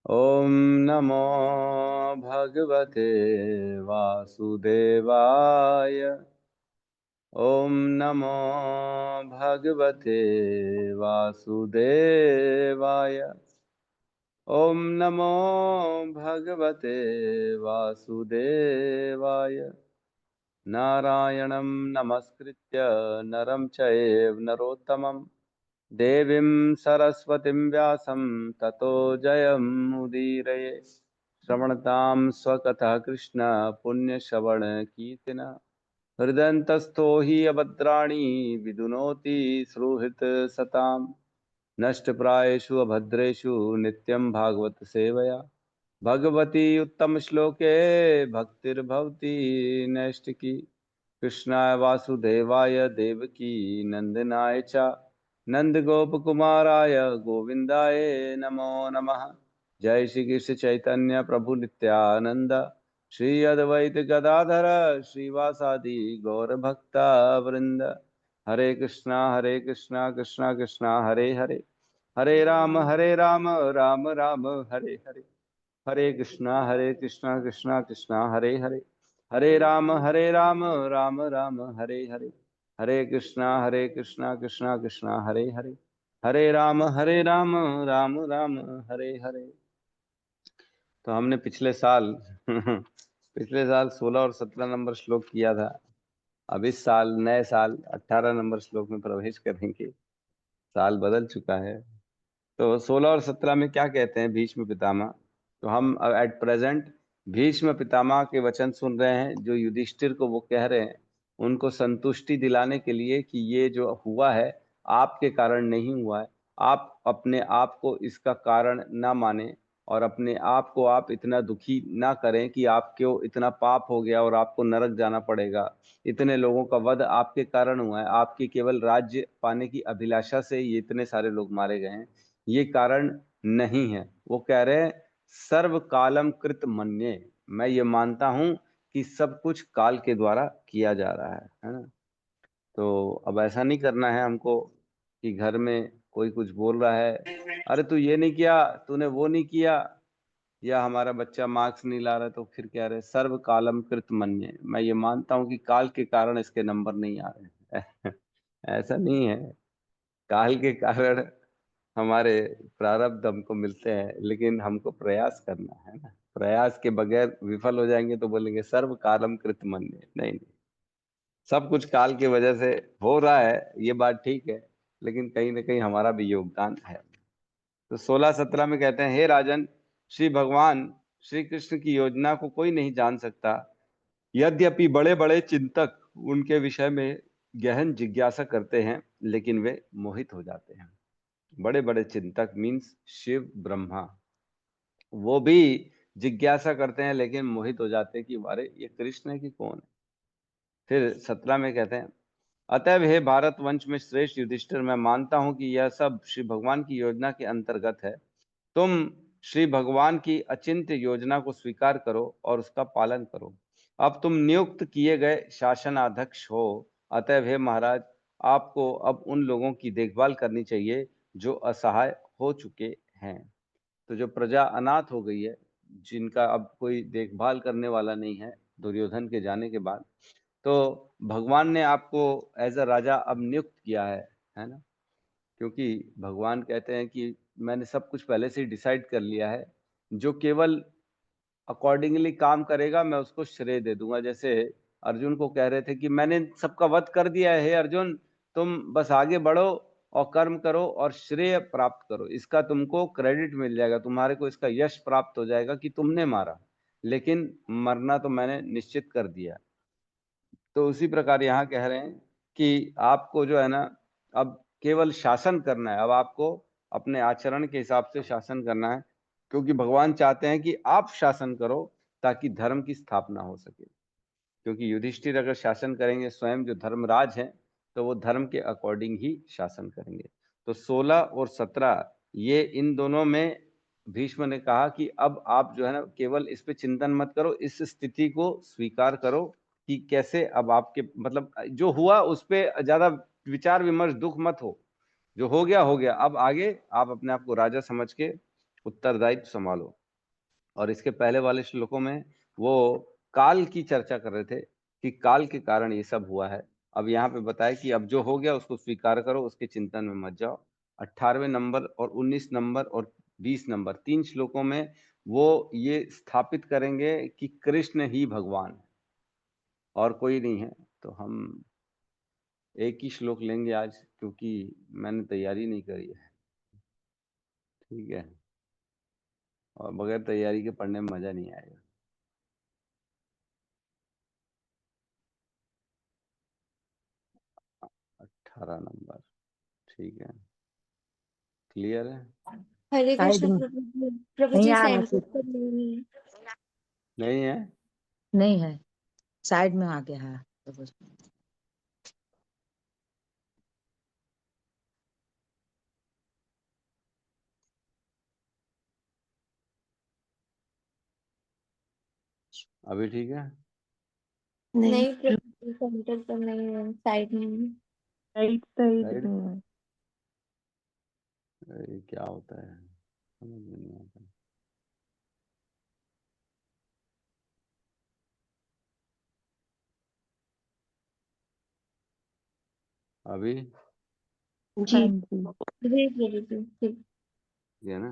ओम नमो भगवते वासुदेवाय। ओम नमो भगवते वासुदेवाय। ओम नमो भगवते वासुदेवाय। नारायणं नमस्कृत्य नरं चैव नरोत्तमं देवीं सरस्वतीं व्यासं ततो जयमुदीरये। श्रवणतां स्वकथः कृष्ण पुण्यश्रवण कीर्तिना हृदयन्तस्थो हि अभद्राणि विदुनोति सुहृत् सताम्। नष्टप्रायेषु अभद्रेषु नित्यं भागवत सेवया भगवती उत्तम श्लोके भक्तिर्भवति नैष्टिकी। कृष्णाय वासुदेवाय देवकी नंदनाय च नंदगोपकुमाराय गोविंदाय नमो नमः। जय श्री कृष्ण चैतन्य प्रभु नित्यानंद श्री अद्वैत गदाधर श्रीवासादि गौर भक्ता वृंद। हरे कृष्णा कृष्णा कृष्णा हरे हरे, हरे राम राम राम हरे हरे। हरे कृष्णा कृष्णा कृष्णा हरे हरे, हरे राम राम राम हरे हरे। हरे कृष्णा कृष्णा कृष्णा हरे हरे, हरे राम राम राम हरे हरे। तो हमने पिछले साल पिछले साल 16 और 17 नंबर श्लोक किया था। अब इस साल नए साल 18 नंबर श्लोक में प्रवेश करेंगे। साल बदल चुका है। तो 16 और 17 में क्या कहते हैं भीष्म पितामह? तो हम एट प्रेजेंट भीष्म पितामह के वचन सुन रहे हैं, जो युधिष्ठिर को वो कह रहे हैं, उनको संतुष्टि दिलाने के लिए कि ये जो हुआ है आपके कारण नहीं हुआ है। आप अपने आप को इसका कारण ना माने और अपने आप को आप इतना दुखी ना करें कि आपको इतना पाप हो गया और आपको नरक जाना पड़ेगा। इतने लोगों का वध आपके कारण हुआ है। आपकी केवल राज्य पाने की अभिलाषा से ये इतने सारे लोग मारे गए हैं, ये कारण नहीं है। वो कह रहे हैं सर्व कालम कृत मन्ये, मैं ये मानता हूं कि सब कुछ काल के द्वारा किया जा रहा है ना। तो अब ऐसा नहीं करना है हमको कि घर में कोई कुछ बोल रहा है, अरे तू ये नहीं किया, तूने वो नहीं किया, या हमारा बच्चा मार्क्स नहीं ला रहा, तो फिर कह रहे सर्व कालम कृत मन्ये, मैं ये मानता हूं कि काल के कारण इसके नंबर नहीं आ रहे हैं। ऐसा नहीं है। काल के कारण हमारे प्रारब्ध हमको मिलते हैं, लेकिन हमको प्रयास करना है ना। प्रयास के बगैर विफल हो जाएंगे तो बोलेंगे सर्व कालम कृत मन्ये। नहीं नहीं, सब कुछ काल की वजह से हो रहा है, ये बात ठीक है, लेकिन कहीं ना कहीं हमारा भी योगदान है। तो 16-17 में कहते हैं, हे राजन, श्री भगवान श्री कृष्ण की योजना को कोई नहीं जान सकता। यद्यपि बड़े बड़े चिंतक उनके विषय में गहन जिज्ञासा करते हैं, लेकिन वे मोहित हो जाते हैं। बड़े बड़े चिंतक मीन्स शिव ब्रह्मा, वो भी जिज्ञासा करते हैं लेकिन मोहित हो जाते हैं कि अरे ये कृष्ण है कि कौन है। फिर 17 में कहते हैं, अतएव हे भारत वंश में श्रेष्ठ युधिष्ठिर, मैं मानता हूं कि यह सब श्री भगवान की योजना के अंतर्गत है। तुम श्री भगवान की अचिंत्य योजना को स्वीकार करो और उसका पालन करो। अब तुम नियुक्त किए गए शासनाध्यक्ष हो, अतएव हे महाराज, आपको अब उन लोगों की देखभाल करनी चाहिए जो असहाय हो चुके हैं। तो जो प्रजा अनाथ हो गई है, जिनका अब कोई देखभाल करने वाला नहीं है दुर्योधन के जाने के बाद, तो भगवान ने आपको एज अ राजा अब नियुक्त किया है ना। क्योंकि भगवान कहते हैं कि मैंने सब कुछ पहले से ही डिसाइड कर लिया है, जो केवल अकॉर्डिंगली काम करेगा मैं उसको श्रेय दे दूंगा। जैसे अर्जुन को कह रहे थे कि मैंने सबका वध कर दिया है, हे अर्जुन, तुम बस आगे बढ़ो और कर्म करो और श्रेय प्राप्त करो, इसका तुमको क्रेडिट मिल जाएगा, तुम्हारे को इसका यश प्राप्त हो जाएगा कि तुमने मारा, लेकिन मरना तो मैंने निश्चित कर दिया। तो उसी प्रकार यहाँ कह रहे हैं कि आपको जो है ना, अब केवल शासन करना है। अब आपको अपने आचरण के हिसाब से शासन करना है, क्योंकि भगवान चाहते हैं कि आप शासन करो ताकि धर्म की स्थापना हो सके। क्योंकि युधिष्ठिर अगर शासन करेंगे, स्वयं जो धर्मराज हैं, तो वो धर्म के अकॉर्डिंग ही शासन करेंगे। तो 16 और 17 ये इन दोनों में भीष्म ने कहा कि अब आप जो है ना केवल इस पे चिंतन मत करो, इस स्थिति को स्वीकार करो कि कैसे अब आपके मतलब जो हुआ उस पे ज्यादा विचार विमर्श दुख मत हो। जो हो गया हो गया, अब आगे आप अपने आप को राजा समझ के उत्तरदायित्व संभालो। और इसके पहले वाले श्लोकों में वो काल की चर्चा कर रहे थे कि काल के कारण ये सब हुआ है। अब यहाँ पे बताया कि अब जो हो गया उसको स्वीकार करो, उसके चिंतन में मत जाओ। 18वें नंबर और 19 नंबर और 20 नंबर 3 श्लोकों में वो ये स्थापित करेंगे कि कृष्ण ही भगवान है और कोई नहीं है। तो हम एक ही श्लोक लेंगे आज, क्योंकि मैंने तैयारी नहीं करी है। ठीक है, और बगैर तैयारी के पढ़ने में मजा नहीं आएगा। 18 नंबर, ठीक है, क्लियर है? हरे साइड कृष्ण में प्रभु जी, प्रभु नहीं जी आ रहा सेंटर पर नहीं है। नहीं है? नहीं है, साइड में आ गया है। अभी ठीक है? नहीं प्रभु जी सेंटर पर नहीं है, साइड में है। साइड साइड में है। ये क्या होता है, समझ में नहीं आता। अभी जी जी प्रभु जी ठीक। ये ना,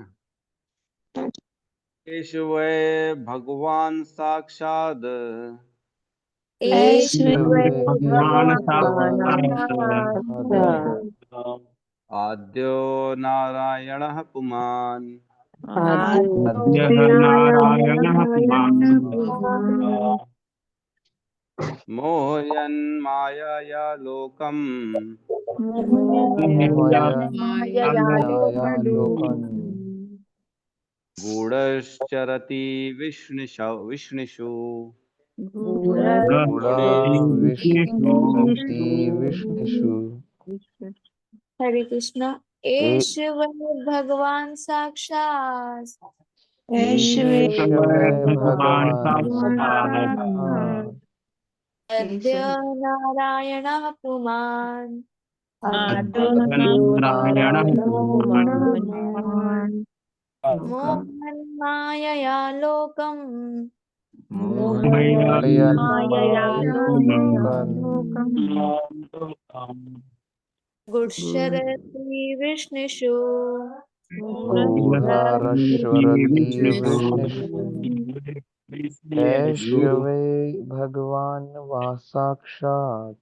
केशवे भगवान साक्षात भगवान भगवान आद्यो नारायणः पुमान् आद्यः नारायणः पुमान् मोहयन् मायया लोकम् गूढश्चरति विष्णुषु विष्णुषु हरे कृष्णा। एष वै भगवान साक्षात् ईश्वर भगवान् साक्षात् अद्य नारायणः पुमान् नारायणः पुमान् मोहन्मायया लोकम् गुड्शरति विष्णुषु ऐश्वे भगवान साक्षात्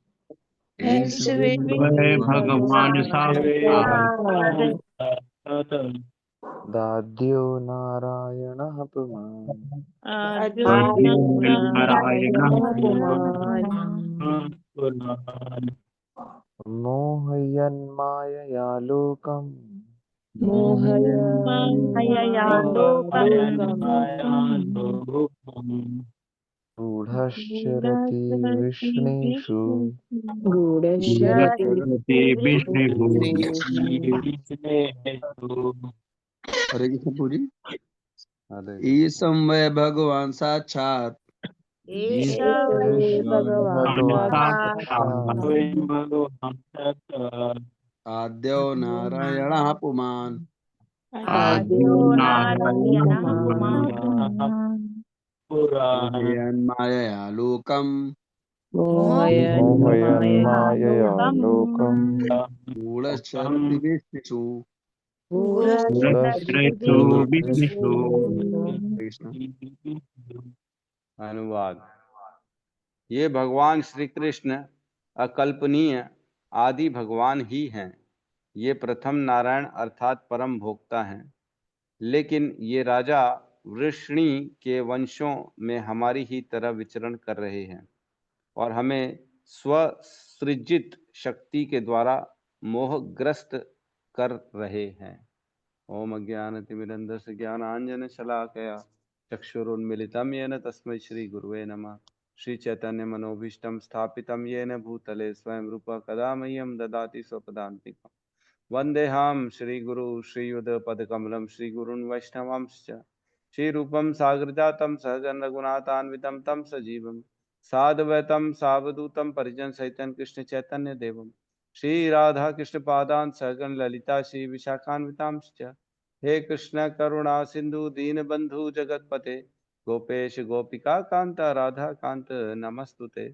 भगवान् साक्षात् दाद्यो नारायणः पुमान् नारायणः मोहयन्मायया लोकम् गूढश्चरति विष्णुषु हरे कृष्ण पूरी। ईशं वै भगवान साक्षात् आद्यो नारायणः पुमान् मोहयन्मायया लोकम् मोहयन्मायया लोकम् गूढश्चरति विष्णुषु। अनुवाद। ये भगवान श्री कृष्ण अकल्पनीय आदि भगवान ही हैं। ये प्रथम नारायण अर्थात परम भोक्ता हैं। लेकिन ये राजा वृष्णि के वंशों में हमारी ही तरह विचरण कर रहे हैं और हमें स्वसृजित शक्ति के द्वारा मोहग्रस्त कर रहे हैं। ओम अज्ञानतिमिरन्धस्य ज्ञानाञ्जनशलाकया चक्षुरुन्मिलितं येन तस्मै श्रीगुरुवे नमः। श्रीचैतन्यमनोभीष्टं स्थापितं येन भूतले स्वयं रूपः कदा मह्यं ददाति स्वपदान्तिकम्। वन्देऽहं श्रीगुरु श्रीयुतपदकमलं श्रीगुरून् वैष्णवांश्च श्रीरूपं साग्रजातं सहजन रघुनाथान्वितं तं सजीवं साद्वैतं सावधूतं परिजनसहितं कृष्ण चैतन्य देवं श्री राधा कृष्ण पादान सहगण ललिता श्री विशाखान्वितांश्च हे कृष्ण करुणा सिंधु दीन बंधु जगतपते गोपेश गोपिका कांत राधा कांत नमस्तुते।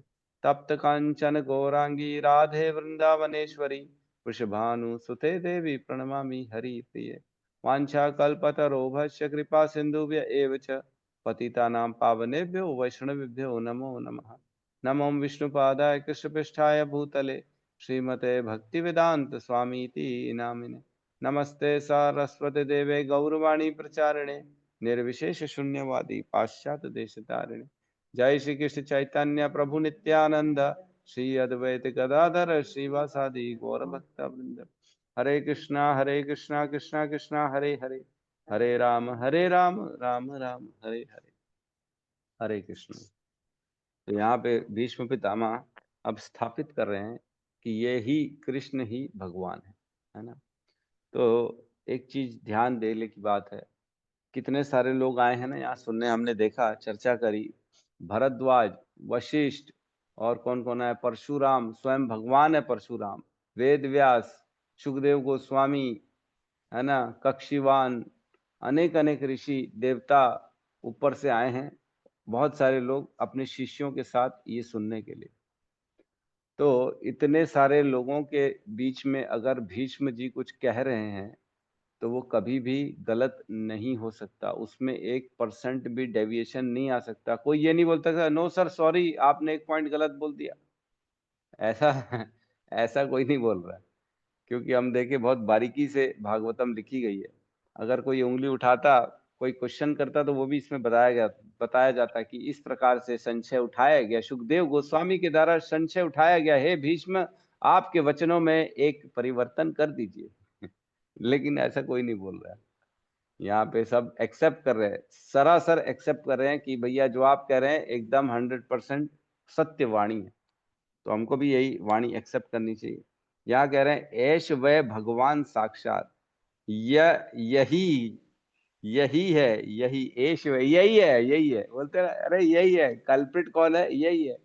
तप्त कांचन गौरांगी राधे वृंदावनेश्वरी वृषभानुसुते देवी प्रणमामि हरिप्रिये। वाञ्छाकल्पतरोभस्य कृपा सिन्धुभ्य एव च पतितानां पावनेभ्यो वैष्णवेभ्यो नमो नमः। नमो विष्णुपादाय कृष्णपृष्ठाय भूतले श्रीमते भक्तिवेदांत स्वामीति नामिने। नमस्ते सारस्वती देवे गौरवाणी प्रचारिणे निर्विशेष शून्यवादी पाश्चात्य देशतारिणे। जय श्री कृष्ण चैतन्य प्रभु नित्यानंद श्री अद्वैत गदाधर श्रीवासादि गौर भक्त वृंद। हरे कृष्णा कृष्णा कृष्णा हरे हरे, हरे राम राम राम हरे हरे। हरे कृष्ण। तो यहाँ पे भीष्म पितामह अब स्थापित कर रहे हैं कि ये ही कृष्ण ही भगवान है ना। तो एक चीज ध्यान देने की बात है, कितने सारे लोग आए हैं ना यहाँ सुनने, हमने देखा, चर्चा करी, भरद्वाज, वशिष्ठ और कौन कौन है, परशुराम, स्वयं भगवान है परशुराम, वेद व्यास, सुखदेव गोस्वामी, है ना, कक्षिवान, अनेक अनेक ऋषि देवता ऊपर से आए हैं, बहुत सारे लोग अपने शिष्यों के साथ ये सुनने के लिए। तो इतने सारे लोगों के बीच में अगर भीष्म जी कुछ कह रहे हैं तो वो कभी भी गलत नहीं हो सकता, उसमें 1% भी डेविएशन नहीं आ सकता। कोई ये नहीं बोलता नो सर सॉरी आपने एक पॉइंट गलत बोल दिया, ऐसा ऐसा कोई नहीं बोल रहा है, क्योंकि हम देखे बहुत बारीकी से भागवतम लिखी गई है। अगर कोई उंगली उठाता, कोई क्वेश्चन करता तो वो भी इसमें बताया जाता कि इस प्रकार से संशय उठाया गया, सुखदेव गोस्वामी के द्वारा संशय उठाया गया, हे भीष्म आपके वचनों में एक परिवर्तन कर दीजिए। लेकिन ऐसा कोई नहीं बोल रहा है, यहाँ पे सब एक्सेप्ट कर रहे हैं, सरासर एक्सेप्ट कर रहे हैं कि भैया जो आप कह रहे हैं एकदम 100% सत्य वाणी है, तो हमको भी यही वाणी एक्सेप्ट करनी चाहिए। यहाँ कह रहे हैं ऐश वह भगवान साक्षात, यही यही है, यही ऐश यही है, यही है, बोलते हैं अरे यही है, कल्प्रिट कौन है, यही है,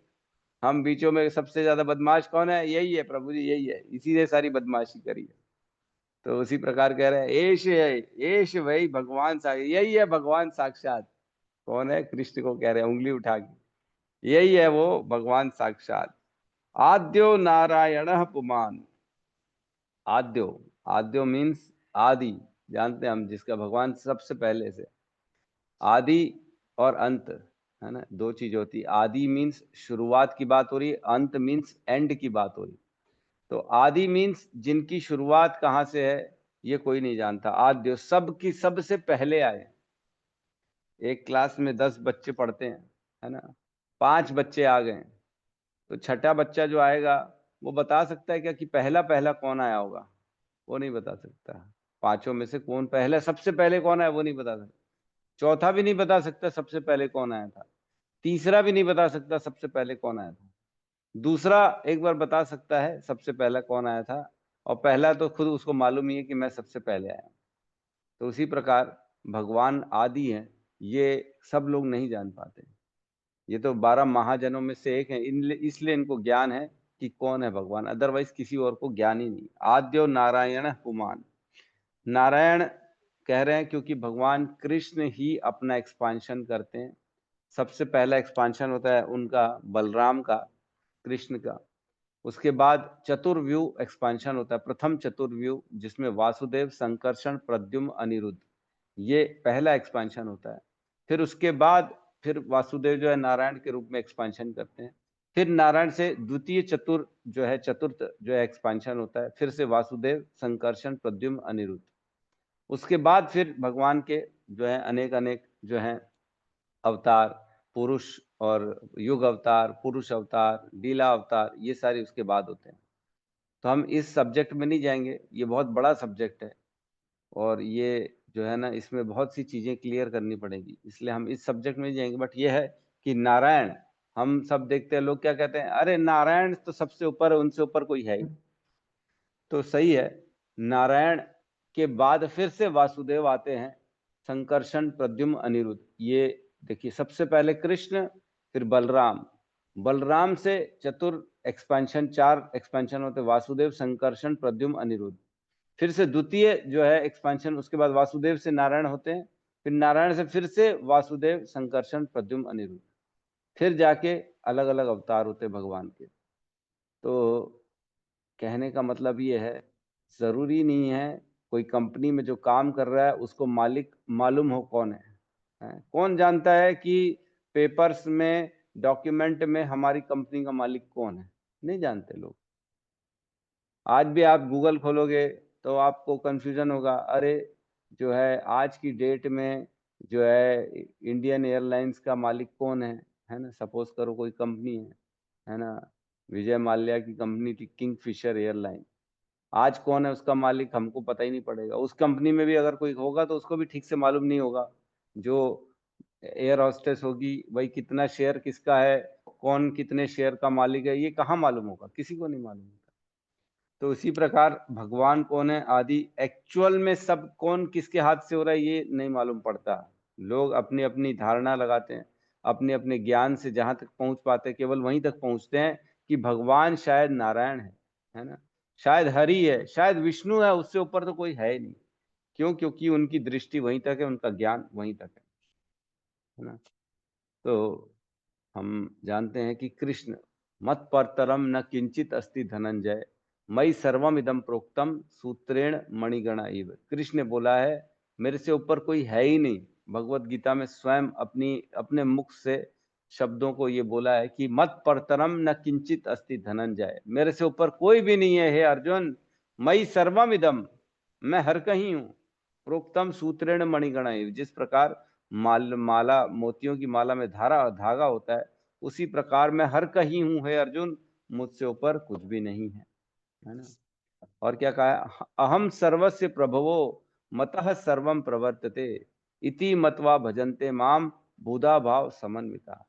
हम बीचों में सबसे ज्यादा बदमाश कौन है, यही है प्रभु जी, यही है, इसी ने सारी बदमाशी करी है। तो उसी प्रकार कह रहे हैं ऐश है, ऐश वही भगवान साक्षात, यही है भगवान साक्षात। कौन है, कृष्ण को कह रहे हैं उंगली उठा के, यही है वो भगवान साक्षात। आद्यो नारायण पुमान, आद्यो, आद्यो मीन्स आदि, जानते हैं हम, जिसका भगवान सबसे पहले से, आदि और अंत, है ना, दो चीज होती है। आदि मीन्स शुरुआत की बात हो रही है, अंत मीन्स एंड की बात हो रही। तो आदि मीन्स जिनकी शुरुआत कहाँ से है ये कोई नहीं जानता। आद्य सबकी सबसे पहले आए। एक क्लास में 10 बच्चे पढ़ते हैं, है ना, 5 बच्चे आ गए, तो छठा बच्चा जो आएगा वो बता सकता है क्या कि पहला पहला कौन आया होगा? वो नहीं बता सकता। पांचों में से कौन पहले, सबसे पहले कौन आया वो नहीं बता सकता। चौथा भी नहीं बता सकता सबसे पहले कौन आया था। तीसरा भी नहीं बता सकता सबसे पहले कौन आया था। दूसरा एक बार बता सकता है सबसे पहला कौन आया था, और पहला तो खुद उसको मालूम ही है कि मैं सबसे पहले आया। तो उसी प्रकार भगवान आदि हैं, ये सब लोग नहीं जान पाते। ये तो 12 महाजनों में से एक है, इसलिए इनको ज्ञान है कि कौन है भगवान, अदरवाइज किसी और को ज्ञान ही नहीं। आद्यो नारायण पुमान, नारायण कह रहे हैं क्योंकि भगवान कृष्ण ही अपना एक्सपांशन करते हैं। सबसे पहला एक्सपांशन होता है उनका बलराम का, कृष्ण का। उसके बाद चतुर्व्यूह एक्सपांशन होता है, प्रथम चतुर्व्यूह जिसमें वासुदेव, संकर्षण, प्रद्युम्न, अनिरुद्ध, ये पहला एक्सपांशन होता है। फिर उसके बाद फिर वासुदेव जो है नारायण के रूप में एक्सपांशन करते हैं। फिर नारायण से द्वितीय चतुर्थ जो है एक्सपांशन होता है, फिर से वासुदेव, संकर्षण, प्रद्युम्न, अनिरुद्ध। उसके बाद फिर भगवान के जो है अनेक अनेक जो है अवतार, पुरुष और युग अवतार, पुरुष अवतार, लीला अवतार, ये सारे उसके बाद होते हैं। तो हम इस सब्जेक्ट में नहीं जाएंगे, ये बहुत बड़ा सब्जेक्ट है और ये जो है ना इसमें बहुत सी चीजें क्लियर करनी पड़ेगी, इसलिए हम इस सब्जेक्ट में नहीं जाएंगे। बट ये है कि नारायण, हम सब देखते हैं लोग क्या कहते हैं, अरे नारायण तो सबसे ऊपर है, उनसे ऊपर कोई है ही। तो सही है, नारायण के बाद फिर से वासुदेव आते हैं, संकर्षण, प्रद्युम्न, अनिरुद्ध। ये देखिए सबसे पहले कृष्ण, फिर बलराम, बलराम से 4 एक्सपेंशन होते, वासुदेव, संकर्षण, प्रद्युम्न, अनिरुद्ध। फिर से द्वितीय जो है एक्सपेंशन, उसके बाद वासुदेव से नारायण होते हैं, फिर नारायण से फिर से वासुदेव, संकर्षण, प्रद्युम्न, अनिरुद्ध, फिर जाके अलग अलग अवतार होते हैं भगवान के। तो कहने का मतलब ये है, जरूरी नहीं है कोई कंपनी में जो काम कर रहा है उसको मालिक मालूम हो कौन है। कौन जानता है कि पेपर्स में, डॉक्यूमेंट में हमारी कंपनी का मालिक कौन है? नहीं जानते लोग। आज भी आप गूगल खोलोगे तो आपको कंफ्यूजन होगा, अरे जो है आज की डेट में जो है इंडियन एयरलाइंस का मालिक कौन है ना। सपोज करो कोई कंपनी है ना, विजय माल्या की कंपनी थी किंगफिशर एयरलाइन, आज कौन है उसका मालिक हमको पता ही नहीं पड़ेगा। उस कंपनी में भी अगर कोई होगा तो उसको भी ठीक से मालूम नहीं होगा। जो एयर होस्टेस होगी भाई कितना शेयर किसका है, कौन कितने शेयर का मालिक है, ये कहाँ मालूम होगा, किसी को नहीं मालूम होगा। तो इसी प्रकार भगवान कौन है आदि एक्चुअल में सब कौन किसके हाथ से हो रहा है ये नहीं मालूम पड़ता। लोग अपनी अपनी धारणा लगाते हैं, अपने अपने ज्ञान से जहां तक पहुंच पाते हैं केवल वहीं तक पहुंचते हैं कि भगवान शायद नारायण है ना, शायद हरि है, शायद विष्णु है, उससे ऊपर तो कोई है ही नहीं। क्यों? क्योंकि उनकी दृष्टि वहीं तक है, उनका ज्ञान वहीं तक है ना। तो हम जानते हैं कि कृष्ण मत परतरम न किंचित अस्ति धनंजय, मई सर्वम इदम प्रोक्तम सूत्रेण मणिगणा इव। कृष्ण ने बोला है मेरे से ऊपर कोई है ही नहीं। भगवत गीता में स्वयं अपने मुख से शब्दों को ये बोला है कि मत परतरम न किंचित अस्ति धनंजय, मेरे से ऊपर कोई भी नहीं है हे अर्जुन। मई सर्वम इदम, मैं हर कहीं हूं। प्रोक्तम सूत्रेण मणिगणा इव, जिस प्रकार माला मोतियों की माला में धागा होता है, उसी प्रकार मैं हर कहीं हूं हे अर्जुन, मुझसे ऊपर कुछ भी नहीं है ना। और क्या कहा है, अहम सर्वस्य प्रभवो मतः सर्वम प्रवर्तते इति मत्वा भजन्ते माम बुधा भाव समन्विता।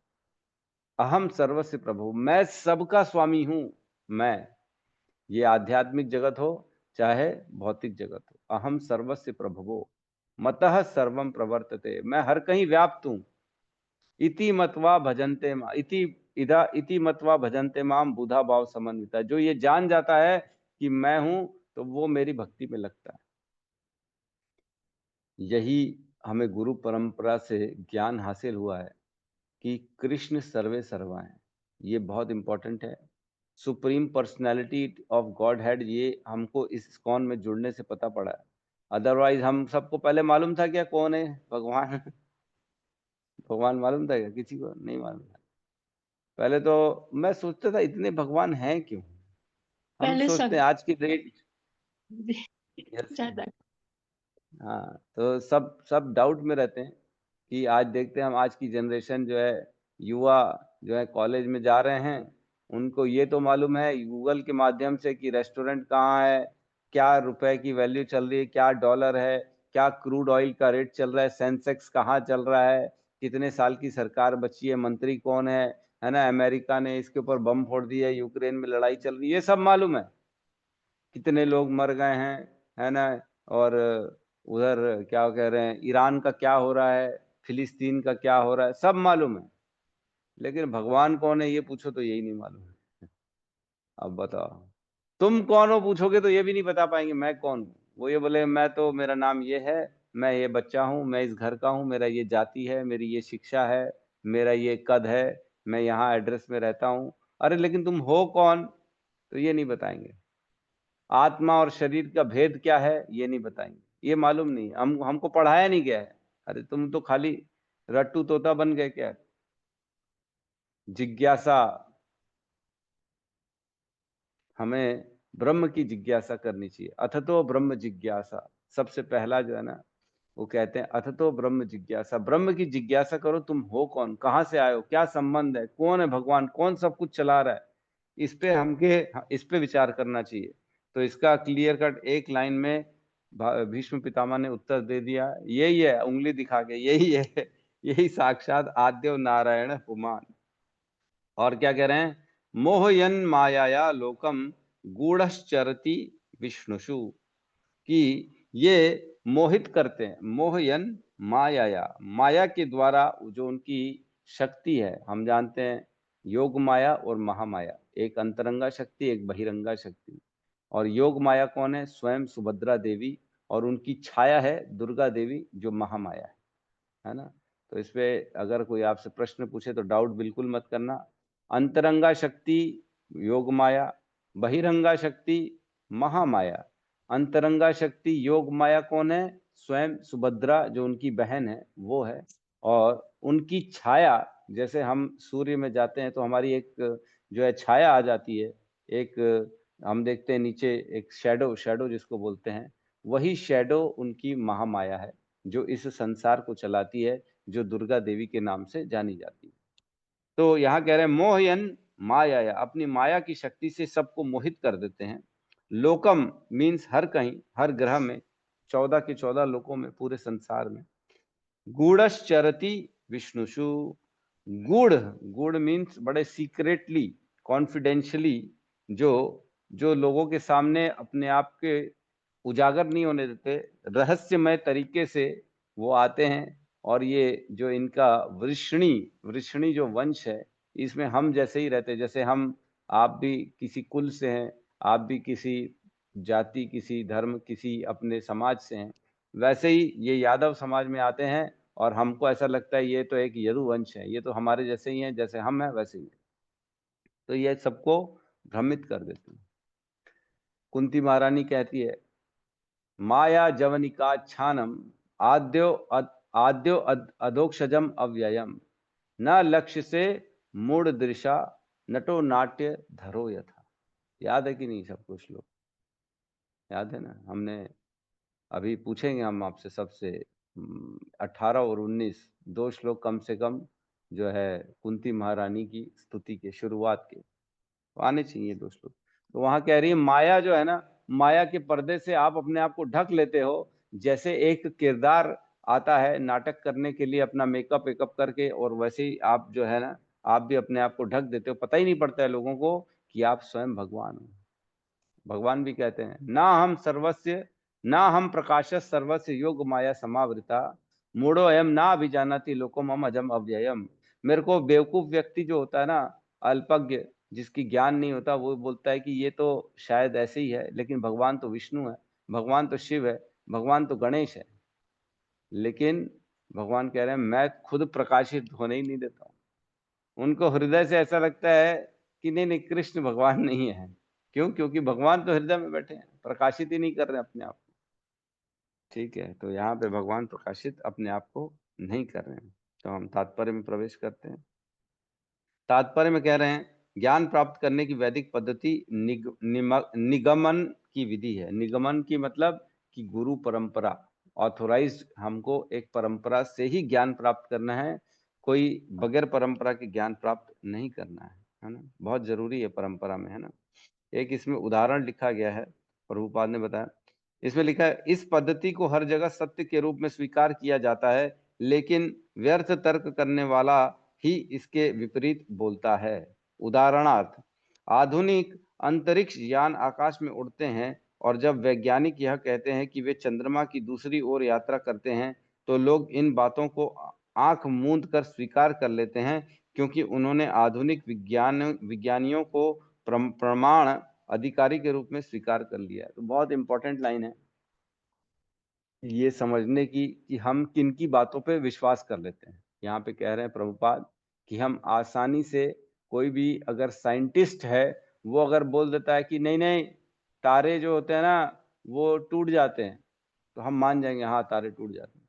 अहम सर्वस्य प्रभु, मैं सबका स्वामी हूं। मैं, ये आध्यात्मिक जगत हो चाहे भौतिक जगत हो, अहम सर्वस्य प्रभवो मतः सर्वम प्रवर्तते, मैं हर कहीं व्याप्त हूं। इति मत्वा भजन्ते इति मत्वा भजन्ते माम बुधा भाव समन्विता, जो ये जान जाता है कि मैं हूं तो वो मेरी भक्ति में लगता है। यही हमें गुरु परंपरा से ज्ञान हासिल हुआ है कि कृष्ण सर्वे सर्वा है। ये बहुत इंपॉर्टेंट है। Supreme personality of God head, ये हमको इस इस्कॉन में जुड़ने से पता पड़ा है। अदरवाइज हम सबको पहले मालूम था क्या कौन है भगवान? भगवान मालूम था क्या? किसी को नहीं मालूम था। पहले तो मैं सोचता था इतने भगवान हैं क्यों। हम पहले सोचते हैं आज की डेट, ज्यादा हाँ, तो सब डाउट में रहते हैं कि आज देखते हैं हम, आज की जनरेशन जो है, युवा जो है कॉलेज में जा रहे हैं, उनको ये तो मालूम है गूगल के माध्यम से कि रेस्टोरेंट कहाँ है, क्या रुपए की वैल्यू चल रही है, क्या डॉलर है, क्या क्रूड ऑयल का रेट चल रहा है, सेंसेक्स कहाँ चल रहा है, कितने साल की सरकार बची है, मंत्री कौन है ना, अमेरिका ने इसके ऊपर बम फोड़ दिया, यूक्रेन में लड़ाई चल रही है, ये सब मालूम है। कितने लोग मर गए हैं, है ना। और उधर क्या कह रहे हैं, ईरान का क्या हो रहा है, फिलिस्तीन का क्या हो रहा है, सब मालूम है। लेकिन भगवान कौन है ये पूछो तो यही नहीं मालूम है। अब बताओ, तुम कौन हो पूछोगे तो ये भी नहीं बता पाएंगे मैं कौन हूँ। वो ये बोले मैं तो, मेरा नाम ये है, मैं ये बच्चा हूँ, मैं इस घर का हूँ, मेरा ये जाति है, मेरी ये शिक्षा है, मेरा ये कद है, मैं यहाँ एड्रेस में रहता हूँ। अरे लेकिन तुम हो कौन? तो ये नहीं बताएंगे। आत्मा और शरीर का भेद क्या है ये नहीं बताएंगे, ये मालूम नहीं, हमको पढ़ाया नहीं गया है। अरे तुम तो खाली रट्टू तोता बन गए क्या? जिज्ञासा, हमें ब्रह्म की जिज्ञासा करनी चाहिए। अथ तो ब्रह्म जिज्ञासा, सबसे पहला जो है ना, वो कहते हैं अथ तो ब्रह्म जिज्ञासा, ब्रह्म की जिज्ञासा करो। तुम हो कौन, कहाँ से आए हो, क्या संबंध है, कौन है भगवान, कौन सब कुछ चला रहा है, इस पे विचार करना चाहिए। तो इसका क्लियर कट एक लाइन में भीष्म पितामह ने उत्तर दे दिया, यही है, उंगली दिखा के, यही है, यही साक्षात आद्य नारायण पुमान। और क्या कह रहे हैं, मोहयन मायाया लोकम गूढ़श्चरति विष्णुषु, कि ये मोहित करते हैं, मोहयन मायाया, माया के द्वारा जो उनकी शक्ति है, हम जानते हैं योग माया और महामाया, एक अंतरंगा शक्ति, एक बहिरंगा शक्ति। और योग माया कौन है? स्वयं सुभद्रा देवी, और उनकी छाया है दुर्गा देवी जो महामाया है ना। तो इस पे अगर कोई आपसे प्रश्न पूछे तो डाउट बिल्कुल मत करना। अंतरंगा शक्ति योग माया, बहिरंगा शक्ति महामाया। अंतरंगा शक्ति योग माया कौन है? स्वयं सुभद्रा जो उनकी बहन है वो है। और उनकी छाया, जैसे हम सूर्य में जाते हैं तो हमारी एक जो है छाया आ जाती है, एक हम देखते हैं नीचे एक शैडो जिसको बोलते हैं, वही शैडो उनकी महामाया है जो इस संसार को चलाती है, जो दुर्गा देवी के नाम से जानी जाती है। तो यहाँ कह रहे हैं मोहयन माया, अपनी माया की शक्ति से सबको मोहित कर देते हैं। लोकम मीन्स हर कहीं, हर ग्रह में, 14 के 14 लोकों में, पूरे संसार में। गूढ़श्चरति विष्णुषु, गूढ़, गूढ़ मीन्स बड़े सीक्रेटली, कॉन्फिडेंशियली, जो लोगों के सामने अपने आप के उजागर नहीं होने देते, रहस्यमय तरीके से वो आते हैं। और ये जो इनका वृषणी जो वंश है, इसमें हम जैसे ही रहते, जैसे हम, आप भी किसी कुल से हैं, आप भी किसी जाति, किसी धर्म, किसी अपने समाज से हैं, वैसे ही ये यादव समाज में आते हैं और हमको ऐसा लगता है ये तो एक यदुवंश है, ये तो हमारे जैसे ही हैं, जैसे हम हैं वैसे ही है। तो ये सबको भ्रमित कर देते हैं। कुंती महारानी कहती है, माया जवनिका छानम आद्यो अधोक्षजम अव्ययम, न लक्ष्य से मूढ़ दृशा नटो नाट्य धरो यथा। याद है कि नहीं सबको श्लोक? याद है ना? हमने अभी पूछेंगे हम आपसे सबसे 18 और 19 दो श्लोक कम से कम जो है कुंती महारानी की स्तुति के शुरुआत के, तो आने चाहिए दो श्लोक। तो वहां कह रही है माया जो है ना, माया के पर्दे से आप अपने आप को ढक लेते हो, जैसे एक किरदार आता है नाटक करने के लिए अपना मेकअप वेकअप करके, और वैसे ही आप जो है ना, आप भी अपने आप को ढक देते हो, पता ही नहीं पड़ता है लोगों को कि आप स्वयं भगवान हो। भगवान भी कहते हैं, ना हम प्रकाश सर्वस्य योग माया समावृता, मूढ़ो अयम ना अभिजानाति लोको मम अजम अव्ययम। मेरे को बेवकूफ व्यक्ति जो होता है ना, अल्पज्ञ, जिसकी ज्ञान नहीं होता, वो बोलता है कि ये तो शायद ऐसे ही है, लेकिन भगवान तो विष्णु है, भगवान तो शिव है, भगवान तो गणेश है। लेकिन भगवान कह रहे हैं मैं खुद प्रकाशित होने ही नहीं देता हूं। उनको हृदय से ऐसा लगता है कि नहीं नहीं, कृष्ण भगवान नहीं है। क्यों? क्योंकि भगवान तो हृदय में बैठे हैं, प्रकाशित ही नहीं कर रहे अपने आप को। ठीक है, तो यहाँ पे भगवान प्रकाशित अपने आप को नहीं कर रहे हैं। तो हम तात्पर्य में प्रवेश करते हैं। तात्पर्य में कह रहे हैं ज्ञान प्राप्त करने की वैदिक पद्धति निगमन की विधि है। निगमन की मतलब कि गुरु परंपरा, ऑथोराइज्ड, हमको एक परंपरा से ही ज्ञान प्राप्त करना है, कोई बगैर परंपरा के ज्ञान प्राप्त नहीं करना है ना। बहुत जरूरी है परंपरा में, है ना। एक इसमें उदाहरण लिखा गया है, प्रभुपाद ने बताया। इसमें लिखा है, इस पद्धति को हर जगह सत्य के रूप में स्वीकार किया जाता है, लेकिन व्यर्थ तर्क करने वाला ही इसके विपरीत बोलता है। उदाहरणार्थ, आधुनिक अंतरिक्ष यान आकाश में उड़ते हैं, और जब वैज्ञानिक यह कहते हैं कि वे चंद्रमा की दूसरी ओर यात्रा करते हैं, तो लोग इन बातों को आंख मूंद कर स्वीकार कर लेते हैं, क्योंकि उन्होंने आधुनिक विज्ञानियों को प्रमाण अधिकारी के रूप में स्वीकार कर लिया है। तो बहुत इंपॉर्टेंट लाइन है ये समझने की कि हम किन की बातों पे विश्वास कर लेते हैं। यहाँ पे कह रहे हैं प्रभुपाद कि हम आसानी से, कोई भी अगर साइंटिस्ट है वो अगर बोल देता है कि नहीं नहीं तारे जो होते हैं ना वो टूट जाते हैं, तो हम मान जाएंगे हाँ तारे टूट जाते हैं।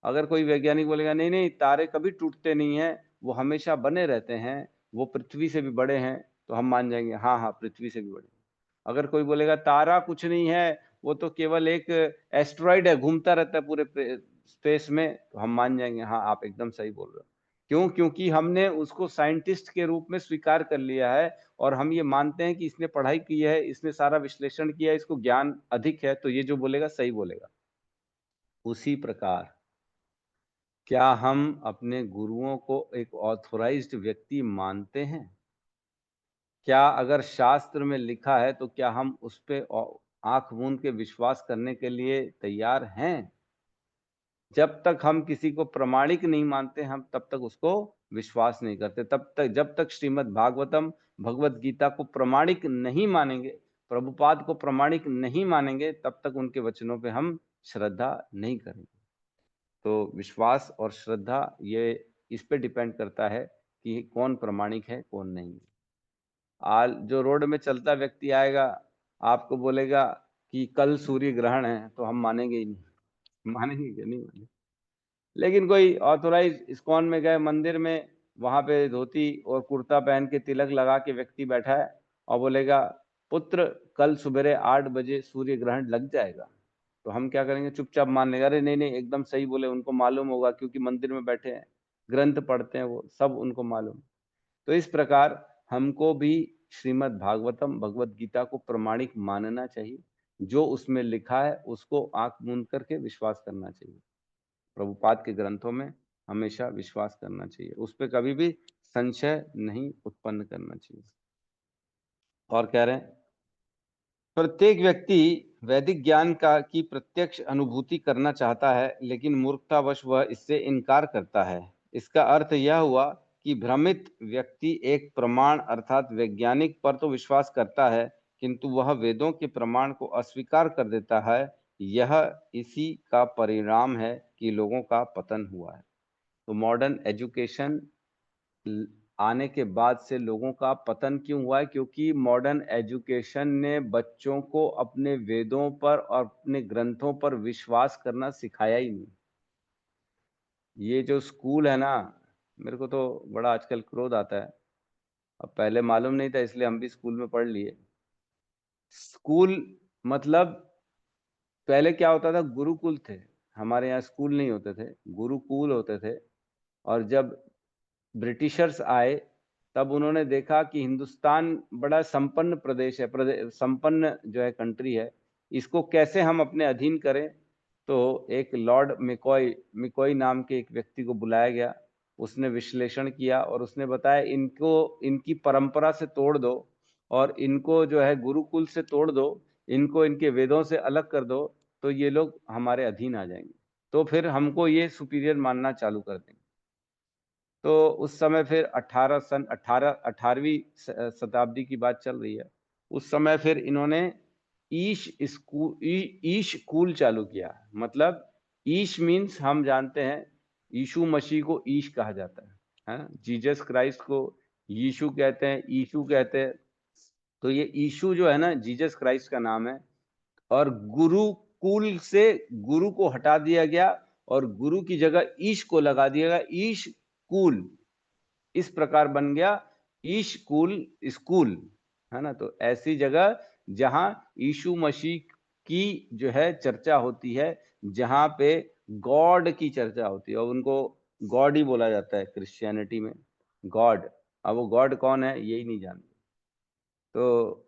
अगर कोई वैज्ञानिक बोलेगा नहीं नहीं तारे कभी टूटते नहीं हैं, वो हमेशा बने रहते हैं, वो पृथ्वी से भी बड़े हैं, तो हम मान जाएंगे हाँ हाँ पृथ्वी से भी बड़े। अगर कोई बोलेगा तारा कुछ नहीं है, वो तो केवल एक एस्ट्रॉइड है, घूमता रहता है पूरे स्पेस में, तो हम मान जाएंगे हाँ आप एकदम सही बोल रहे हो। क्यों? क्योंकि हमने उसको साइंटिस्ट के रूप में स्वीकार कर लिया है, और हम ये मानते हैं कि इसने पढ़ाई की है, इसने सारा विश्लेषण किया है, इसको ज्ञान अधिक है, तो ये जो बोलेगा सही बोलेगा। उसी प्रकार क्या हम अपने गुरुओं को एक ऑथोराइज्ड व्यक्ति मानते हैं? क्या अगर शास्त्र में लिखा है तो क्या हम उस पे आंख मूंद के विश्वास करने के लिए तैयार हैं? जब तक हम किसी को प्रमाणिक नहीं मानते, हम तब तक उसको विश्वास नहीं करते। तब तक, जब तक श्रीमद् भागवतम, भगवत गीता को प्रमाणिक नहीं मानेंगे, प्रभुपाद को प्रमाणिक नहीं मानेंगे तब तक उनके वचनों पे हम श्रद्धा नहीं करेंगे। तो विश्वास और श्रद्धा ये इस पे डिपेंड करता है कि कौन प्रमाणिक है कौन नहीं है। जो रोड में चलता व्यक्ति आएगा, आपको बोलेगा कि कल सूर्य ग्रहण है, तो हम मानेंगे ही नहीं। मानेंगे कि नहीं मानेंगे? लेकिन कोई ऑथोराइज इस्कॉन में गए मंदिर में, वहां पे धोती और कुर्ता पहन के तिलक लगा के व्यक्ति बैठा है और बोलेगा पुत्र कल सुबह 8 बजे सूर्य ग्रहण लग जाएगा, तो हम क्या करेंगे? चुपचाप मान लेंगे, अरे नहीं नहीं एकदम सही बोले, उनको मालूम होगा क्योंकि मंदिर में बैठे हैं, ग्रंथ पढ़ते हैं, वो सब उनको मालूम। तो इस प्रकार हमको भी श्रीमद् भागवतम भगवत गीता को प्रमाणिक मानना चाहिए। जो उसमें लिखा है उसको आंख मूंद करके विश्वास करना चाहिए। प्रभुपाद के ग्रंथों में हमेशा विश्वास करना चाहिए, उस पर कभी भी संशय नहीं उत्पन्न करना चाहिए। और कह रहे हैं प्रत्येक व्यक्ति वैदिक ज्ञान की प्रत्यक्ष अनुभूति करना चाहता है, लेकिन मूर्खतावश वह इससे इनकार करता है। इसका अर्थ यह हुआ कि भ्रमित व्यक्ति एक प्रमाण अर्थात वैज्ञानिक पर तो विश्वास करता है, किंतु वह वेदों के प्रमाण को अस्वीकार कर देता है। यह इसी का परिणाम है कि लोगों का पतन हुआ है। तो मॉडर्न एजुकेशन आने के बाद से लोगों का पतन क्यों हुआ है? क्योंकि मॉडर्न एजुकेशन ने बच्चों को अपने वेदों पर और अपने ग्रंथों पर विश्वास करना सिखाया ही नहीं। ये जो स्कूल है ना, मेरे को तो बड़ा आजकल क्रोध आता है। अब पहले मालूम नहीं था इसलिए हम भी स्कूल में पढ़ लिए। स्कूल मतलब पहले क्या होता था, गुरुकुल थे। हमारे यहाँ स्कूल नहीं होते थे, गुरुकुल होते थे। और जब ब्रिटिशर्स आए तब उन्होंने देखा कि हिंदुस्तान बड़ा संपन्न प्रदेश है, संपन्न जो है कंट्री है, इसको कैसे हम अपने अधीन करें। तो एक लॉर्ड मिकॉय नाम के एक व्यक्ति को बुलाया गया। उसने विश्लेषण किया और उसने बताया इनको इनकी परंपरा से तोड़ दो और इनको जो है गुरुकुल से तोड़ दो, इनको इनके वेदों से अलग कर दो, तो ये लोग हमारे अधीन आ जाएंगे, तो फिर हमको ये सुपीरियर मानना चालू कर देंगे। तो उस समय फिर 18वीं शताब्दी की बात चल रही है। उस समय फिर इन्होंने ईश स्कूल चालू किया। मतलब ईश मीन्स हम जानते हैं यीशु मसीह को ईश कहा जाता है, जीसस क्राइस्ट को यीशु कहते हैं, ईशु कहते हैं। तो ये ईशु जो है ना, जीसस क्राइस्ट का नाम है। और गुरुकुल से गुरु को हटा दिया गया और गुरु की जगह ईश को लगा दिया गया, ईश कूल। इस प्रकार बन गया ईश कूल स्कूल, है ना। तो ऐसी जगह जहां यीशु मसीह की जो है चर्चा होती है, जहां पे गॉड की चर्चा होती है, और उनको गॉड ही बोला जाता है क्रिश्चियनिटी में, गॉड। अब वो गॉड कौन है यही नहीं जानते। तो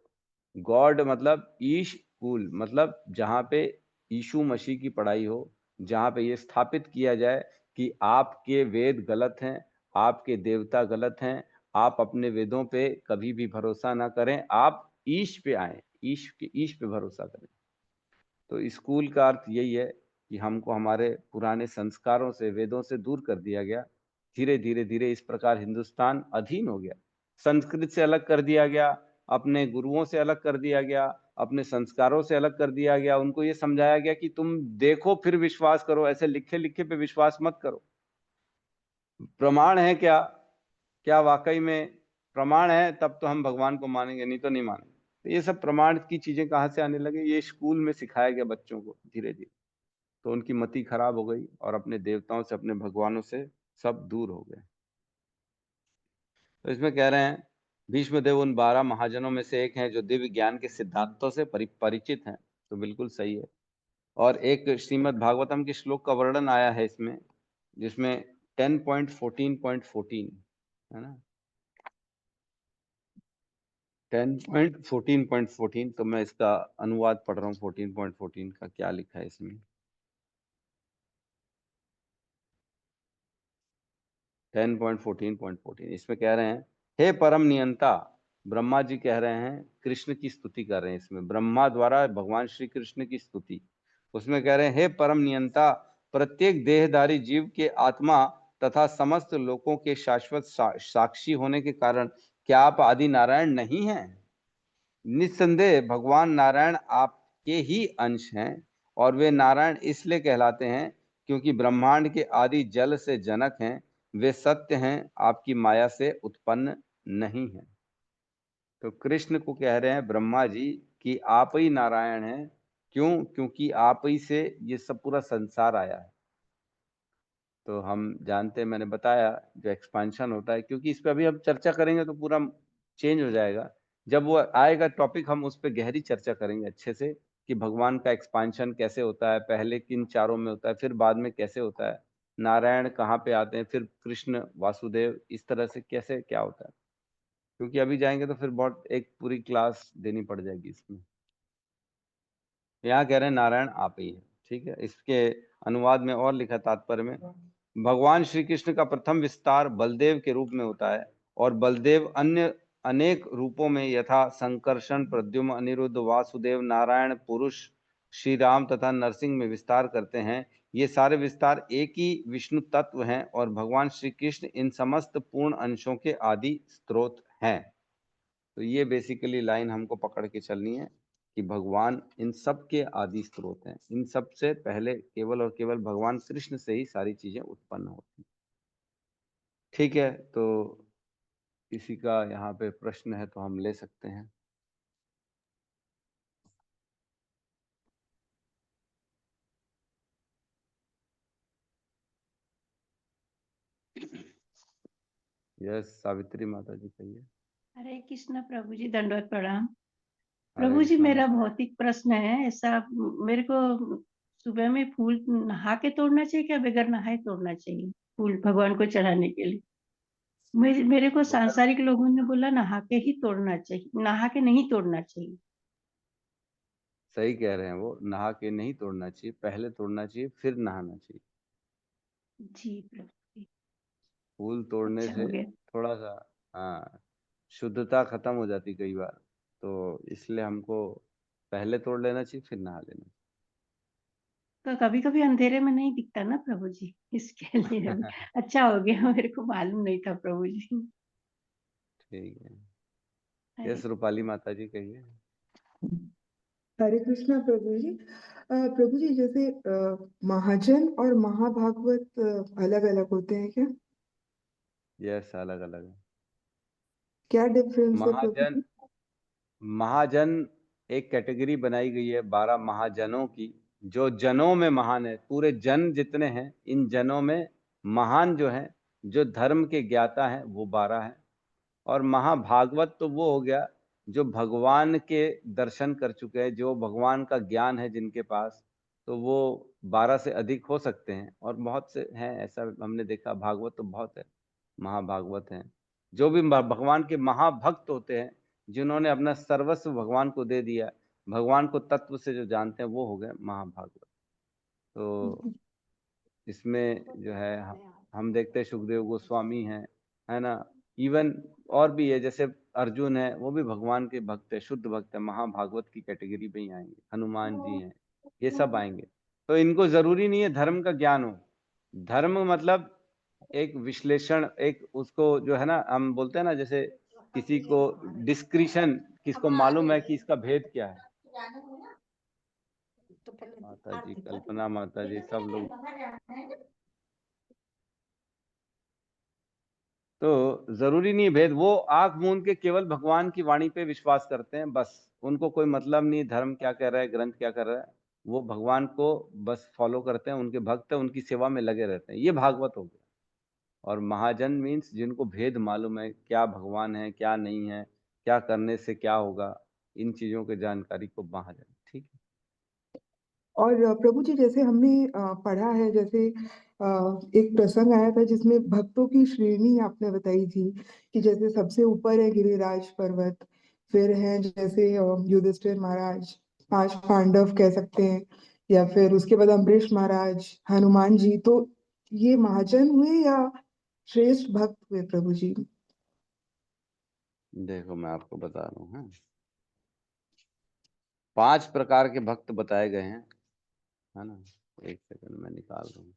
गॉड मतलब ईश कूल, मतलब जहां पे यीशु मसीह की पढ़ाई हो, जहां पे ये स्थापित किया जाए कि आपके वेद गलत हैं, आपके देवता गलत हैं, आप अपने वेदों पे कभी भी भरोसा ना करें, आप ईश पे आए, ईश पे भरोसा करें। तो स्कूल का अर्थ यही है कि हमको हमारे पुराने संस्कारों से, वेदों से दूर कर दिया गया। धीरे धीरे धीरे इस प्रकार हिंदुस्तान अधीन हो गया, संस्कृत से अलग कर दिया गया, अपने गुरुओं से अलग कर दिया गया, अपने संस्कारों से अलग कर दिया गया। उनको ये समझाया गया कि तुम देखो फिर विश्वास करो, ऐसे लिखे लिखे पे विश्वास मत करो। प्रमाण है क्या, क्या वाकई में प्रमाण है तब तो हम भगवान को मानेंगे, नहीं तो नहीं मानेंगे। तो ये सब प्रमाण की चीजें कहाँ से आने लगे? ये स्कूल में सिखाया गया बच्चों को धीरे धीरे। तो उनकी मति खराब हो गई और अपने देवताओं से, अपने भगवानों से सब दूर हो गए। तो इसमें कह रहे हैं भीष्मदेव उन 12 महाजनों में से एक हैं जो दिव्य ज्ञान के सिद्धांतों से परिचित हैं। तो बिल्कुल सही है। और एक श्रीमद् भागवतम के श्लोक का वर्णन आया है इसमें, जिसमें 10.14.14 है ना, 10.14.14। तो मैं इसका अनुवाद पढ़ रहा हूँ, 14.14 का क्या लिखा है इसमें। 10.14.14 इसमें कह रहे हैं, हे परम नियंता, ब्रह्मा जी कह रहे हैं, कृष्ण की स्तुति कर रहे हैं इसमें, ब्रह्मा द्वारा भगवान श्री कृष्ण की स्तुति। उसमें कह रहे हैं, हे परम नियंता, प्रत्येक देहधारी जीव के आत्मा तथा समस्त लोकों के शाश्वत साक्षी होने के कारण क्या आप आदि नारायण नहीं हैं? निस्संदेह भगवान नारायण आपके ही अंश हैं, और वे नारायण इसलिए कहलाते हैं क्योंकि ब्रह्मांड के आदि जल से जनक हैं। वे सत्य हैं, आपकी माया से उत्पन्न नहीं है। तो कृष्ण को कह रहे हैं ब्रह्मा जी कि आप ही नारायण हैं। क्यों? क्योंकि आप ही से ये सब पूरा संसार आया है। तो हम जानते हैं, मैंने बताया जो एक्सपांशन होता है, क्योंकि इस पे अभी हम चर्चा करेंगे तो पूरा चेंज हो जाएगा। जब वो आएगा टॉपिक हम उस पर गहरी चर्चा करेंगे अच्छे से कि भगवान का एक्सपांशन कैसे होता है, पहले किन चारों में होता है, फिर बाद में कैसे होता है, नारायण कहाँ पे आते हैं, फिर कृष्ण वासुदेव, इस तरह से कैसे क्या होता है। क्योंकि अभी जाएंगे तो फिर बहुत एक पूरी क्लास देनी पड़ जाएगी इसमें। यहाँ कह रहे हैं नारायण आप ही है। ठीक है, इसके अनुवाद में और लिखा तात्पर्य में, भगवान श्री कृष्ण का प्रथम विस्तार बलदेव के रूप में होता है, और बलदेव अन्य अनेक रूपों में यथा संकर्षण, प्रद्युम्न, अनिरुद्ध, वासुदेव, नारायण, पुरुष, श्री राम तथा नरसिंह में विस्तार करते हैं। ये सारे विस्तार एक ही विष्णु तत्व हैं, और भगवान श्री कृष्ण इन समस्त पूर्ण अंशों के आदि स्रोत हैं। तो ये बेसिकली लाइन हमको पकड़ के चलनी है कि भगवान इन सब के आदि स्रोत हैं। इन सब से पहले केवल और केवल भगवान कृष्ण से ही सारी चीजें उत्पन्न होती। ठीक है, तो किसी का यहाँ पे प्रश्न है तो हम ले सकते हैं। यस सावित्री माता जी कहिए। हरे कृष्ण प्रभु जी, दंडवत प्रणाम। हरे प्रभु जी, कृष्णा मेरा माता। भौतिक प्रश्न है ऐसा, मेरे को सुबह में फूल नहा के तोड़ना चाहिए क्या बगैर नहाए तोड़ना चाहिए फूल भगवान को चढ़ाने के लिए? मेरे को बगैर, सांसारिक लोगों ने बोला नहा के ही तोड़ना चाहिए, नहा के नहीं तोड़ना चाहिए। सही कह रहे हैं वो, नहा के नहीं तोड़ना चाहिए, पहले तोड़ना चाहिए फिर नहाना चाहिए। जी प्रभु जी, फूल तोड़ने अच्छा से हो गया। थोड़ा सा, हाँ, शुद्धता खत्म हो जाती कई बार, तो इसलिए हमको पहले तोड़ लेना चाहिए फिर नहा लेना तो कभी कभी अंधेरे में नहीं दिखता ना प्रभु जी, इसके लिए भी चाहिए। अच्छा हो गया, मेरे को मालूम नहीं था प्रभु जी। ठीक है। हरे यस रूपाली माता जी कहिए। हरे कृष्णा प्रभु जी। प्रभु जी, जैसे महाजन और महाभागवत अलग अलग होते हैं क्या? यस अलग अलग है। क्या डिफरेंस है प्रभु महाजन, जी? महाजन एक कैटेगरी बनाई गई है 12 महाजनों की, जो जनों में महान है। पूरे जन जितने हैं, इन जनों में महान जो है, जो धर्म के ज्ञाता हैं, वो 12 हैं। और महाभागवत तो वो हो गया जो भगवान के दर्शन कर चुके हैं, जो भगवान का ज्ञान है जिनके पास, तो वो 12 से अधिक हो सकते हैं। और बहुत से हैं ऐसा, हमने देखा भागवत तो बहुत है, महाभागवत हैं। जो भी भगवान के महाभक्त होते हैं, जिन्होंने अपना सर्वस्व भगवान को दे दिया, भगवान को तत्व से जो जानते हैं, वो हो गए महाभागवत। तो इसमें जो है हम देखते हैं सुखदेव गोस्वामी हैं, है ना, इवन और भी है, जैसे अर्जुन है, वो भी भगवान के भक्त है, शुद्ध भक्त है, महाभागवत की कैटेगरी में ही आएंगे। हनुमान जी हैं, ये सब आएंगे। तो इनको जरूरी नहीं है धर्म का ज्ञान हो। धर्म मतलब एक विश्लेषण, एक उसको जो है ना, हम बोलते हैं ना, जैसे किसी को डिस्क्रिशन, किसको मालूम है कि इसका भेद क्या है। माता जी, कल्पना माता जी, सब लोग। तो जरूरी नहीं है भेद, वो आंख मूंद के केवल भगवान की वाणी पे विश्वास करते हैं, बस। उनको कोई मतलब नहीं धर्म क्या कह रहा है, ग्रंथ क्या कर रहा है। वो भगवान को बस फॉलो करते हैं, उनके भक्त हैं, उनकी सेवा में लगे रहते हैं। ये भागवत हो गया। और महाजन मीन्स जिनको भेद मालूम है, क्या भगवान है क्या नहीं है, क्या करने से क्या होगा, इन चीजों की जानकारी को महाजन। ठीक है। और प्रभु जी, जैसे हमने पढ़ा है, जैसे एक प्रसंग आया था जिसमें भक्तों की श्रेणी आपने बताई थी कि जैसे सबसे ऊपर है गिरिराज पर्वत, फिर है जैसे युधिष्ठिर महाराज, 5 पांडव कह सकते हैं, या फिर उसके बाद अम्बरीश महाराज, हनुमान जी। तो ये महाजन हुए या श्रेष्ठ भक्त हुए प्रभु जी? देखो मैं आपको बता रहा हूँ, हाँ। 5 प्रकार के भक्त बताए गए हैं, है ना। एक सेकंड में निकाल रहा हूँ।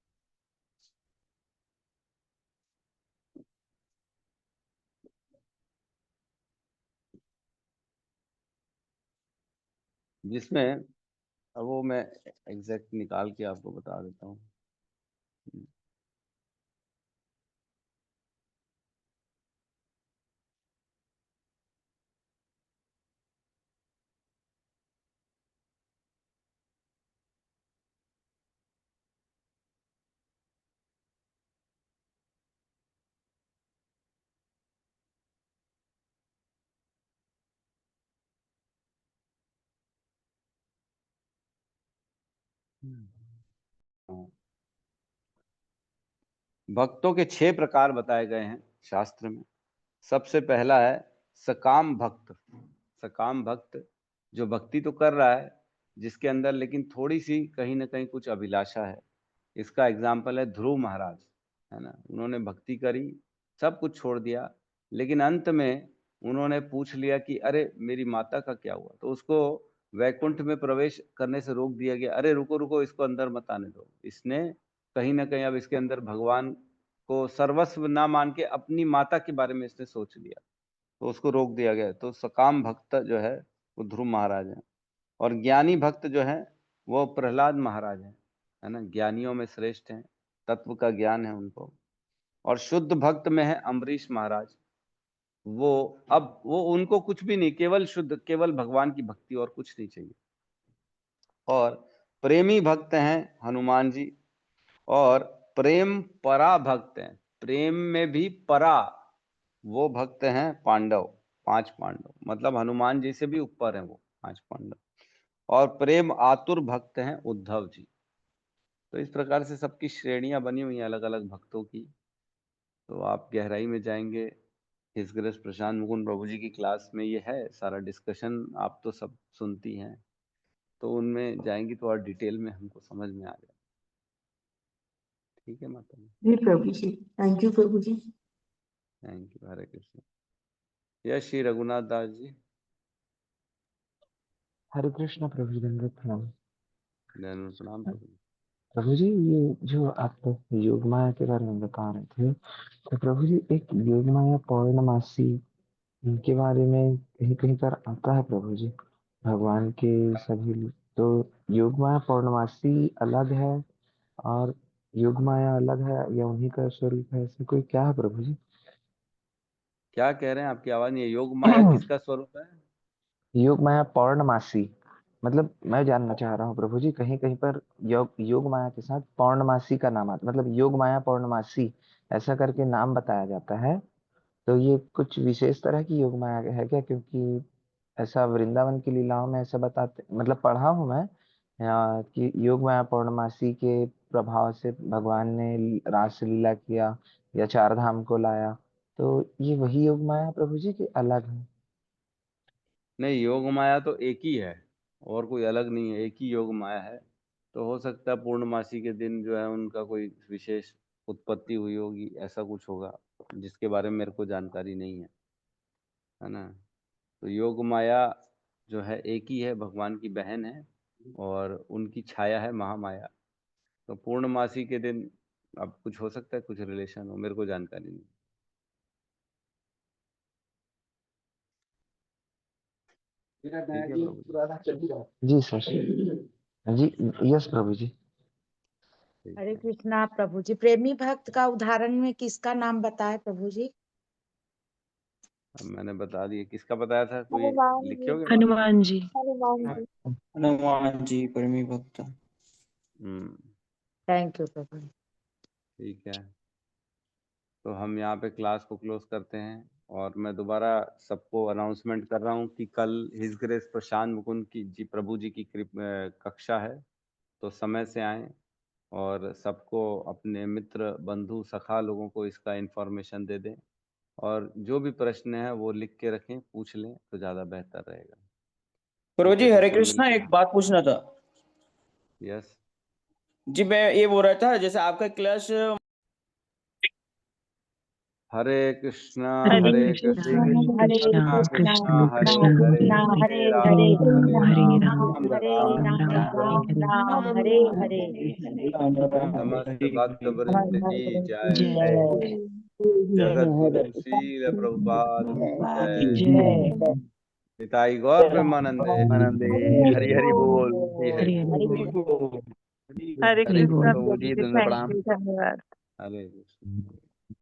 जिसमें अब वो मैं एग्जैक्ट निकाल के आपको बता देता हूँ। भक्तों के 6 प्रकार बताए गए हैं शास्त्र में। सबसे पहला है सकाम भक्त। सकाम भक्त जो भक्ति तो कर रहा है, जिसके अंदर लेकिन थोड़ी सी कहीं ना कहीं कुछ अभिलाषा है। इसका एग्जाम्पल है ध्रुव महाराज, है ना। उन्होंने भक्ति करी, सब कुछ छोड़ दिया, लेकिन अंत में उन्होंने पूछ लिया कि अरे मेरी माता का क्या हुआ, तो उसको वैकुंठ में प्रवेश करने से रोक दिया गया। अरे रुको रुको, इसको अंदर मत आने दो। इसने कहीं ना कहीं अब इसके अंदर भगवान को सर्वस्व ना मान के अपनी माता के बारे में इसने सोच लिया, तो उसको रोक दिया गया। तो सकाम भक्त जो है वो ध्रुव महाराज है। और ज्ञानी भक्त जो है वो प्रहलाद महाराज है ना। ज्ञानियों में श्रेष्ठ हैं, तत्व का ज्ञान है उनको। और शुद्ध भक्त में है अम्बरीश महाराज। वो उनको कुछ भी नहीं, केवल शुद्ध, केवल भगवान की भक्ति और कुछ नहीं चाहिए। और प्रेमी भक्त हैं हनुमान जी। और प्रेम परा भक्त हैं, प्रेम में भी परा वो भक्त हैं पांडव, 5 पांडव, मतलब हनुमान जी से भी ऊपर हैं वो 5 पांडव। और प्रेम आतुर भक्त हैं उद्धव जी। तो इस प्रकार से सबकी श्रेणियां बनी हुई हैं अलग अलग भक्तों की। तो आप गहराई में जाएंगे, हिज ग्रेस प्रशांत मुकुंद प्रभु जी की क्लास में ये है सारा डिस्कशन, आप तो सब सुनती हैं, तो उनमें जाएंगी तो और डिटेल में हमको समझ में आ जाए। ठीक है माता जी। जी प्रभु जी, थैंक यू प्रभु जी। Thank you. हरे कृष्ण। यश श्री रघुनाथ दास जी। हरे कृष्ण प्रभु जी, दंडवत प्रणाम। धन्यवाद, प्रणाम प्रभु। प्रभु जी, ये जो आप योग माया के बारे में बता रहे थे, तो प्रभु जी एक योग माया पौर्णमासी, इनके बारे में कहीं कहीं पर आता है प्रभु जी, भगवान के सभी। तो योग माया पौर्णमासी अलग है और योग माया अलग है, या उन्हीं का स्वरूप है, ऐसे कोई क्या है प्रभु जी? क्या कह रहे हैं? आपकी आवाज नहीं है। योग माया किसका स्वरूप है? योग माया पौर्णमासी, मतलब मैं जानना चाह रहा हूँ प्रभु जी, कहीं कहीं पर योग माया के साथ पौर्णमासी का नाम आता, मतलब योग माया पौर्णमासी ऐसा करके नाम बताया जाता है। तो ये कुछ विशेष तरह की योग माया है क्या? क्योंकि ऐसा वृंदावन की लीलाओं में ऐसा बताते, मतलब पढ़ा हूँ मैं कि योग माया पौर्णमासी के प्रभाव से भगवान ने रास लीला किया या चार धाम को लाया। तो ये वही योग माया है प्रभु जी, की अलग है? नहीं, योग माया तो एक ही है और कोई अलग नहीं है, एक ही योग माया है। तो हो सकता है पूर्णमासी के दिन जो है उनका कोई विशेष उत्पत्ति हुई होगी, ऐसा कुछ होगा जिसके बारे में मेरे को जानकारी नहीं है ना। तो योग माया जो है एक ही है, भगवान की बहन है और उनकी छाया है महामाया। तो पूर्णमासी के दिन अब कुछ हो सकता है, कुछ रिलेशन हो, मेरे को जानकारी नहीं। ठीक है प्रभु जी सर। जी यस प्रभु जी। जी। हरे कृष्णा प्रभु जी। प्रेमी भक्त का उदाहरण में किसका नाम बताए प्रभु जी? अब मैंने बता दिया, किसका बताया था? कोई हनुमान लिखे जी। होगे? हनुमान जी। हनुमान जी। हनुमान जी प्रेमी भक्त। थैंक यू प्रभु। ठीक है, तो हम यहाँ पे क्लास को क्लोज करते हैं। और मैं दोबारा सबको अनाउंसमेंट कर रहा हूँ कि कल हिज ग्रेस प्रशांत मुकुंद की जी प्रभु जी की कक्षा है, तो समय से आएं और सबको अपने मित्र बंधु सखा लोगों को इसका इन्फॉर्मेशन दे दें। और जो भी प्रश्न है वो लिख के रखें, पूछ लें तो ज़्यादा बेहतर रहेगा। प्रभु ठीक है, जी तो हरे सब कृष्णा, मिलके। एक बात पूछना था। यस जी मैं ये बोल रहा था, जैसे आपका क्लास हरे कृष्णा हरे हरे कृष्णा कृष्णा हरे कृष्णा कृष्णा कृष्ण हरे कृष्ण हरे हरे राम हरे राम राम राम राम हरे राम हरे। हरे समस्त भक्त वृंद की जय। जय जगत गुरु श्रील प्रभुपाद की जय। जय। पिताई गौर प्रेमानंदे आनंदे हरि हरि बोल हरि हरि हरि हरि बोल बोल हरे हरि कृष्णा बोल प्रभु जी प्रभु जी, धन्यवाद थैंक प्रणाम यू, धन्यवाद। हरे कृष्ण।